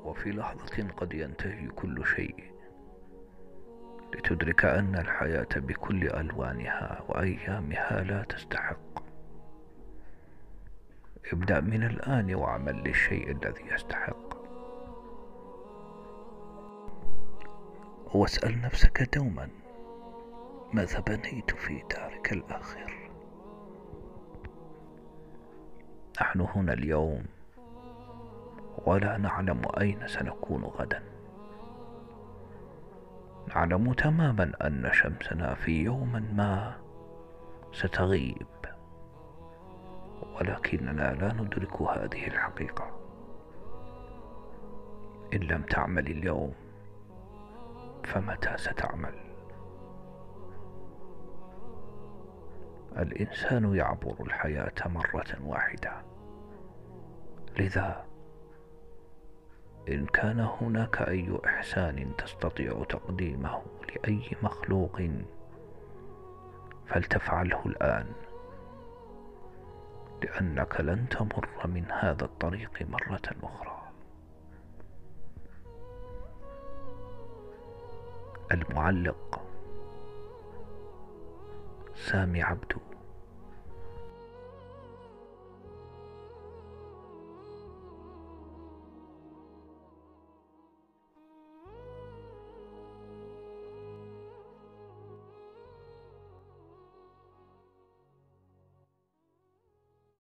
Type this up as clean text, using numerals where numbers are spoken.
وفي لحظة قد ينتهي كل شيء، لتدرك أن الحياة بكل ألوانها وأيامها لا تستحق. ابدأ من الآن واعمل للشيء الذي يستحق، واسأل نفسك دوما: ماذا بنيت في دارك الآخر؟ نحن هنا اليوم ولا نعلم أين سنكون غدا. نعلم تماما أن شمسنا في يوم ما ستغيب، ولكننا لا ندرك هذه الحقيقة. إن لم تعمل اليوم فمتى ستعمل؟ الإنسان يعبر الحياة مرة واحدة، لذا إن كان هناك أي إحسان تستطيع تقديمه لأي مخلوق فلتفعله الآن، لأنك لن تمر من هذا الطريق مرة أخرى. المعلق سامي عبدو.